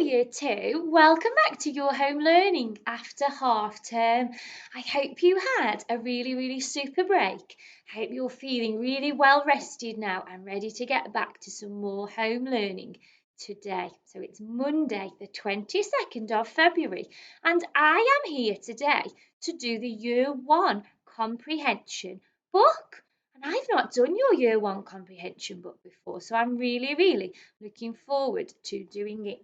Year 2. Welcome back to your home learning after half term. I hope you had a really super break. I hope you're feeling really well rested now and ready to get back to some more home learning today. So it's Monday, the 22nd of February, and I am here today to do the Year 1 Comprehension book. And I've not done your Year 1 Comprehension book before, so I'm really looking forward to doing it.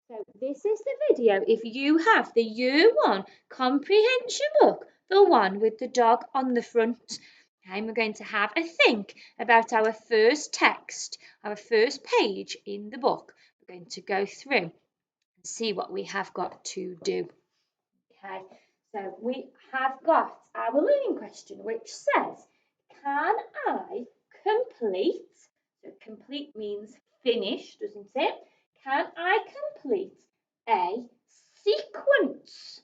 So this is the video if you have the Year 1 Comprehension book, the one with the dog on the front. And we're going to have a think about our first text, our first page in the book. We're going to go through and see what we have got to do. Okay, so we have got our learning question which says, can I complete, so complete means finish, doesn't it? Can I complete a sequence?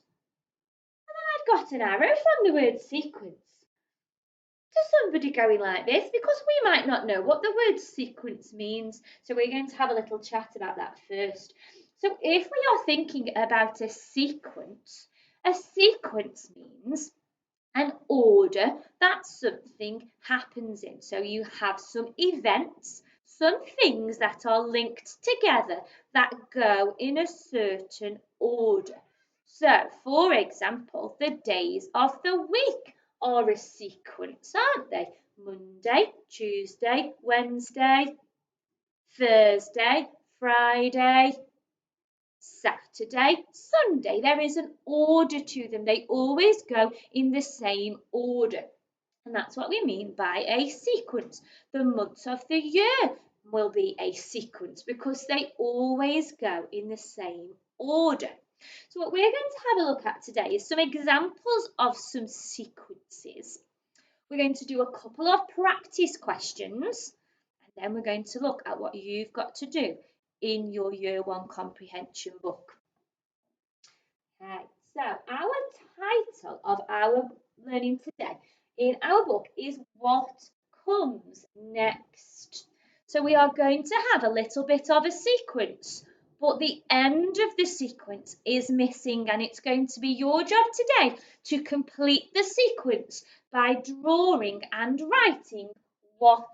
And then I've got an arrow from the word sequence. To somebody going like this, because we might not know what the word sequence means. So we're going to have a little chat about that first. So if we are thinking about a sequence means an order that something happens in. So you have some events, some things that are linked together that go in a certain order. So, for example, the days of the week are a sequence, aren't they? Monday, Tuesday, Wednesday, Thursday, Friday, Saturday, Sunday. There is an order to them. They always go in the same order. And that's what we mean by a sequence. The months of the year will be a sequence because they always go in the same order. So what we're going to have a look at today is some examples of some sequences. We're going to do a couple of practice questions, and then we're going to look at what you've got to do in your Year 1 Comprehension book. Okay, so our title of our learning today in our book is What Comes Next. So we are going to have a little bit of a sequence, but the end of the sequence is missing, and it's going to be your job today to complete the sequence by drawing and writing what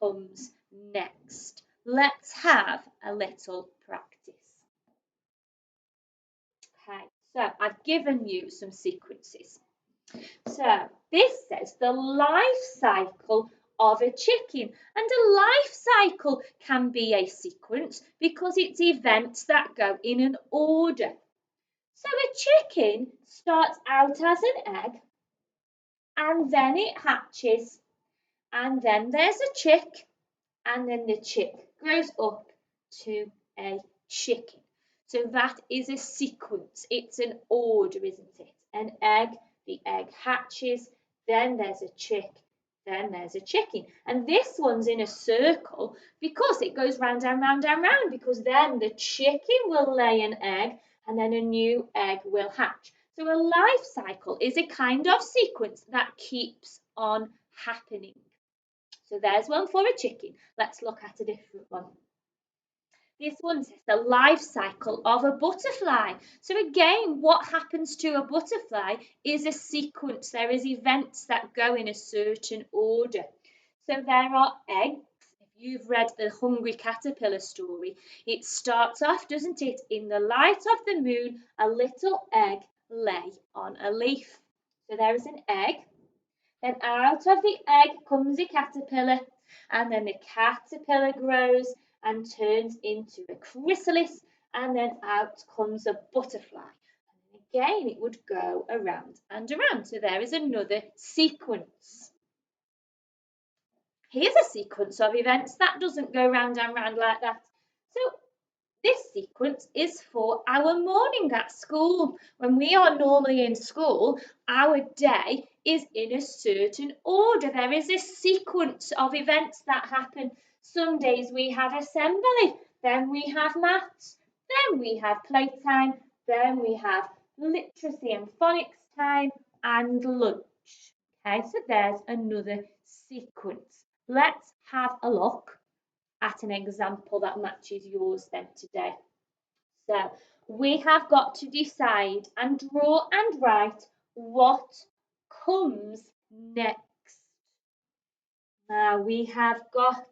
comes next. Let's have a little practice. Okay, so I've given you some sequences. So this says the life cycle of a chicken, and a life cycle can be a sequence because it's events that go in an order. So a chicken starts out as an egg, and then it hatches, and then there's a chick, and then the chick grows up to a chicken. So that is a sequence. It's an order, isn't it? An egg, the egg hatches, then there's a chick, then there's a chicken. And this one's in a circle because it goes round and round and round, because then the chicken will lay an egg and then a new egg will hatch. So a life cycle is a kind of sequence that keeps on happening. So there's one for a chicken. Let's look at a different one. This one says the life cycle of a butterfly. So again, what happens to a butterfly is a sequence. There is events that go in a certain order. So there are eggs. If you've read the Hungry Caterpillar story, it starts off, doesn't it? In the light of the moon, a little egg lay on a leaf. So there is an egg. Then out of the egg comes a caterpillar, and then the caterpillar grows and turns into a chrysalis, and then out comes a butterfly. And again, it would go around and around. So there is another sequence. Here's a sequence of events that doesn't go round and round like that. So this sequence is for our morning at school. When we are normally in school, our day is in a certain order. There is a sequence of events that happen. Some days we have assembly, then we have maths, then we have playtime, then we have literacy and phonics time and lunch. Okay, so there's another sequence. Let's have a look at an example that matches yours then today. So we have got to decide and draw and write what comes next. Now we have got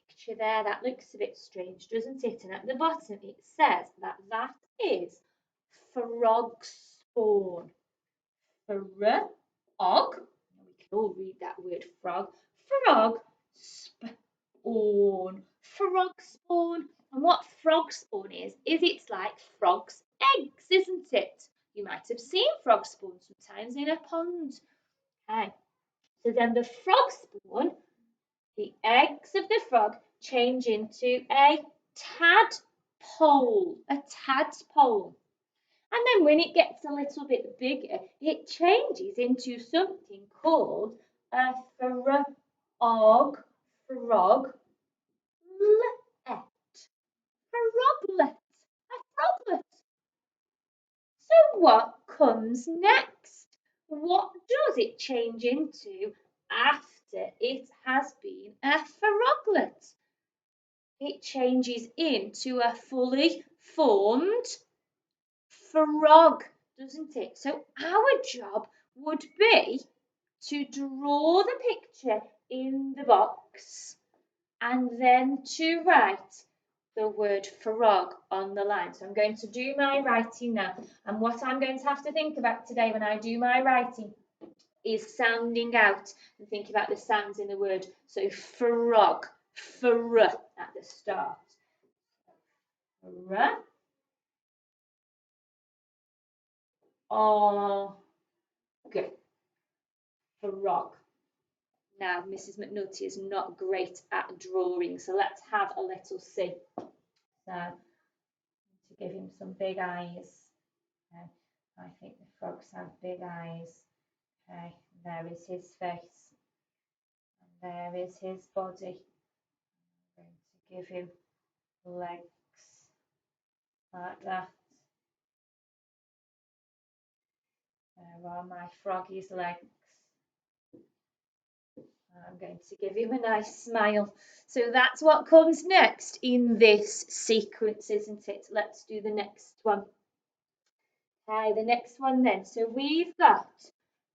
picture there. That looks a bit strange, doesn't it? And at the bottom it says that that is frog spawn. Frog. We can all read that word frog. Frog spawn. Frog spawn. And what frog spawn is it's like frog's eggs, isn't it? You might have seen frog spawn sometimes in a pond. Okay. So then the frog spawn, the eggs of the frog change into a tadpole. A tadpole. And then when it gets a little bit bigger, it changes into something called a frog. Froglet. Froglet. A froglet. So what comes next? What does it change into after it has been a froglet? It changes into a fully formed frog, doesn't it? So our job would be to draw the picture in the box and then to write the word frog on the line. So I'm going to do my writing now. And what I'm going to have to think about today when I do my writing is sounding out and think about the sounds in the word. So frog, fr at the start. Fr, og, frog. Now, Mrs. McNulty is not great at drawing, so let's have a little see. So, to give him some big eyes. Okay. I think the frogs have big eyes. Okay, there is his face. And there is his body. I'm going to give him legs like that. There are my froggy's legs. I'm going to give him a nice smile. So that's what comes next in this sequence, isn't it? Let's do the next one. Okay, the next one then. So we've got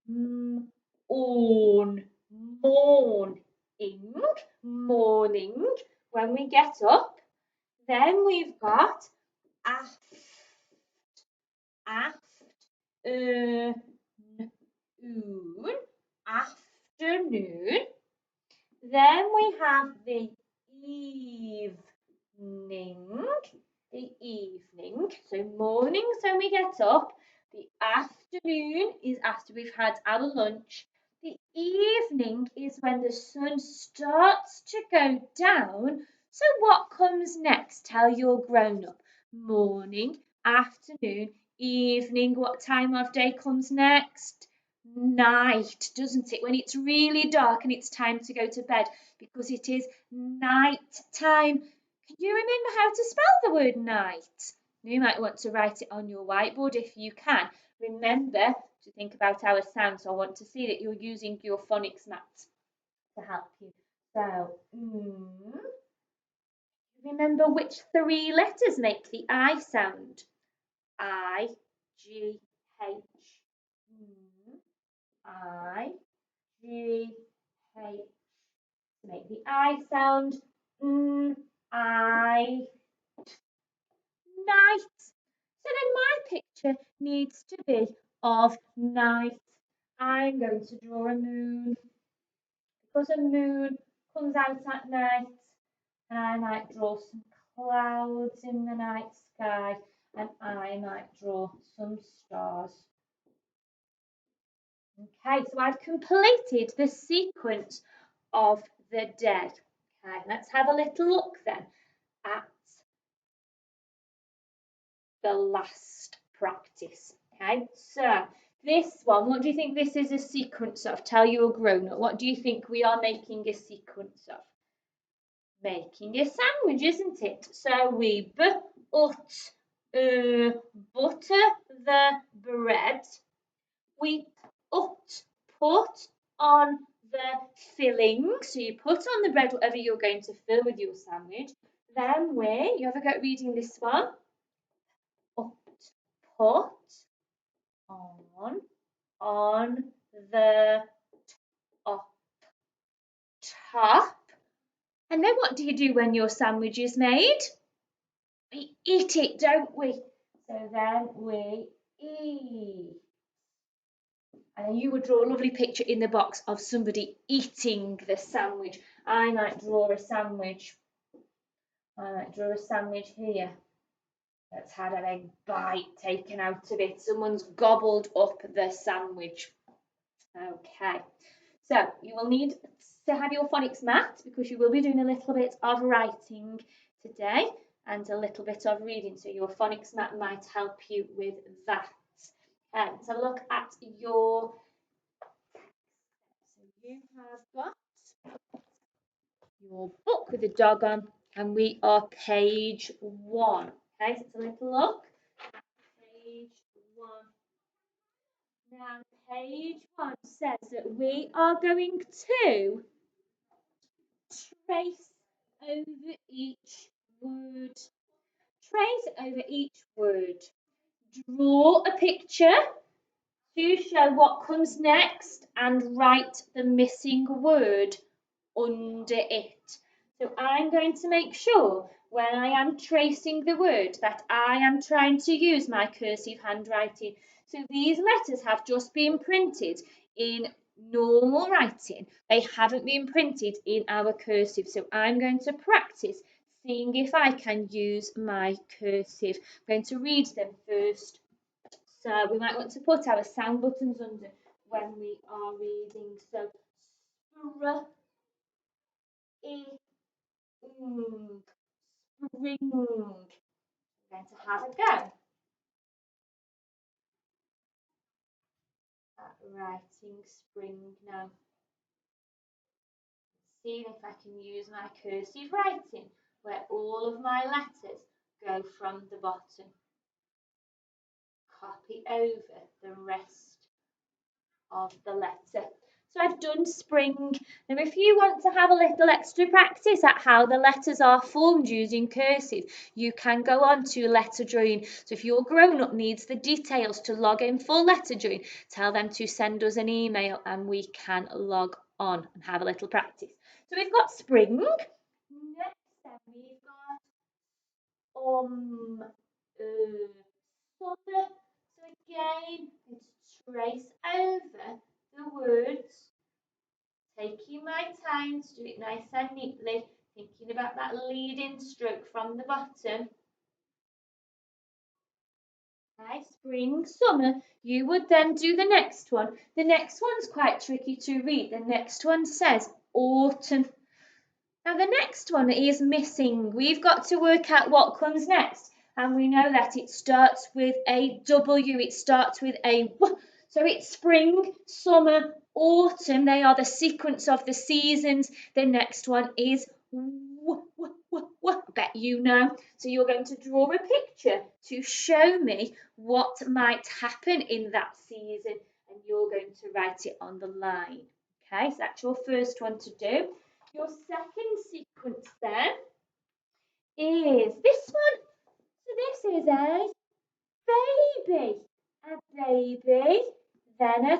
morning, when we get up. Then we've got afternoon, afternoon. Then we have the evening, So morning's when we get up. The afternoon is after we've had our lunch. The evening is when the sun starts to go down. So what comes next? Tell your grown up. Morning, afternoon, evening. What time of day comes next? Night, doesn't it? When it's really dark and it's time to go to bed because it is night time. Can you remember how to spell the word night? You might want to write it on your whiteboard if you can. Remember to think about our sounds. So I want to see that you're using your phonics mat to help you. So, remember which three letters make the I sound? I, G, H. I, G, H. To make the I sound, I, night. So then my picture needs to be of night. I'm going to draw a moon because a moon comes out at night, and I might draw some clouds in the night sky, and I might draw some stars. Okay, so I've completed the sequence of the day. Okay, let's have a little look then at the last practice. Okay, so this one, what do you think this is a sequence of? Tell your grown up. What do you think we are making a sequence of? Making a sandwich, isn't it? So we butter the bread. We put on the filling. So you put on the bread whatever you're going to fill with your sandwich. Then you have a go at reading this one. Up, put, on the up top. And then what do you do when your sandwich is made? We eat it, don't we? So then we eat. And then you would draw a lovely picture in the box of somebody eating the sandwich. I might draw a sandwich. I might draw a sandwich here that's had a big bite taken out of it. Someone's gobbled up the sandwich. Okay, so you will need to have your phonics mat because you will be doing a little bit of writing today and a little bit of reading. So your phonics mat might help you with that. So look at your, so you have got your book with the dog on and we are page 1. Okay, so it's a little look at page 1. Now page 1 says that we are going to trace over each word. Trace over each word. Draw a picture to show what comes next and write the missing word under it. So I'm going to make sure when I am tracing the word that I am trying to use my cursive handwriting. So these letters have just been printed in normal writing. They haven't been printed in our cursive. So I'm going to practice seeing if I can use my cursive. I'm going to read them first. So we might want to put our sound buttons under when we are reading. So spring, spring. I'm going to have a go at writing spring now. See if I can use my cursive writing where all of my letters go from the bottom. Copy over the rest of the letter. So I've done spring. Now if you want to have a little extra practice at how the letters are formed using cursive, you can go on to letter drawing. So if your grown-up needs the details to log in for letter drawing, tell them to send us an email and we can log on and have a little practice. So we've got spring. Next then we've got summer. So again, let's trace over the words, taking my time to do it nice and neatly, thinking about that leading stroke from the bottom. Okay, spring, summer. You would then do the next one. The next one's quite tricky to read. The next one says autumn. Now the next one is missing. We've got to work out what comes next. And we know that it starts with a W. It starts with a W. So it's spring, summer, autumn. They are the sequence of the seasons. The next one is W. I bet you know. So you're going to draw a picture to show me what might happen in that season. And you're going to write it on the line. Okay, so that's your first one to do. Your second sequence then is this one. So this is a baby, then a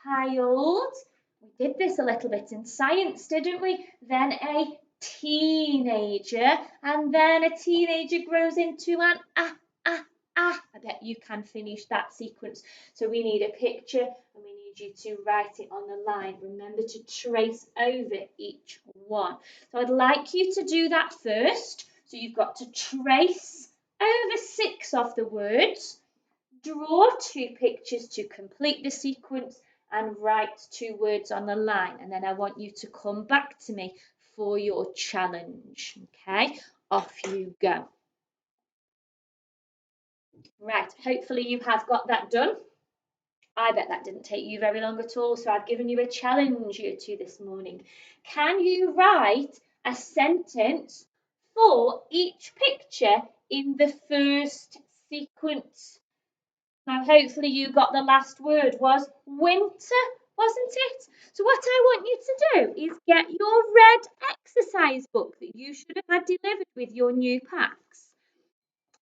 child. We did this a little bit in science, didn't we? Then a teenager, and then a teenager grows into an I bet you can finish that sequence. So we need a picture and we need you to write it on the line. Remember to trace over each one. So I'd like you to do that first. So you've got to trace over 6 of the words, draw 2 pictures to complete the sequence and write 2 words on the line. And then I want you to come back to me for your challenge. Okay, off you go. Right, hopefully you have got that done. I bet that didn't take you very long at all, so I've given you a challenge you two this morning. Can you write a sentence for each picture in the first sequence? Now, hopefully you got the last word was winter wasn't it? So what I want you to do is get your red exercise book that you should have had delivered with your new packs.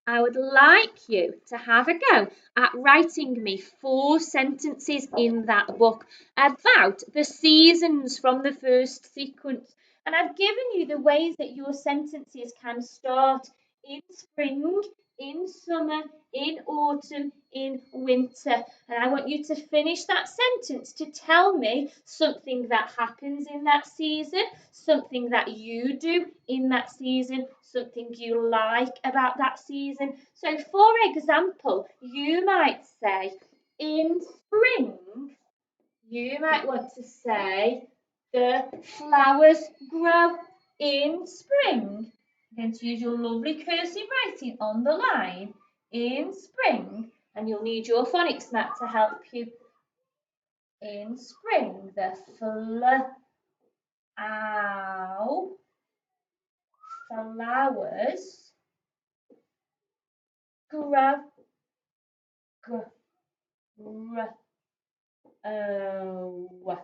I would like you to have a go at writing me 4 sentences in that book about the seasons from the first sequence. And I've given you the ways that your sentences can start in spring, in summer, in autumn, in winter. And I want you to finish that sentence to tell me something that happens in that season, something that you do in that season, something you like about that season. So, for example, you might say, in spring, you might want to say, the flowers grow in spring. You're going to use your lovely cursive writing on the line, in spring, and you'll need your phonics mat to help you. In spring, the flowers grow, grow,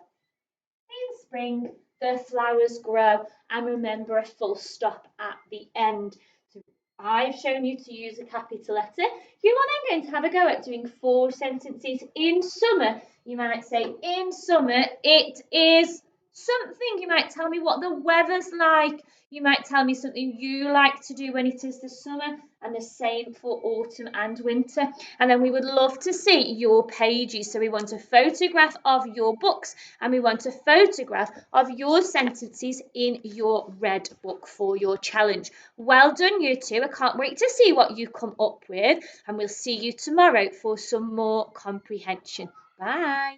in spring, the flowers grow, and remember a full stop at the end. So I've shown you to use a capital letter. You are then going to have a go at doing 4 sentences in summer. You might say, in summer, it is something. You might tell me what the weather's like. You might tell me something you like to do when it is the summer, and the same for autumn and winter. And then we would love to see your pages. So we want a photograph of your books, and we want a photograph of your sentences in your red book for your challenge. Well done, you two. I can't wait to see what you come up with, and we'll see you tomorrow for some more comprehension. Bye.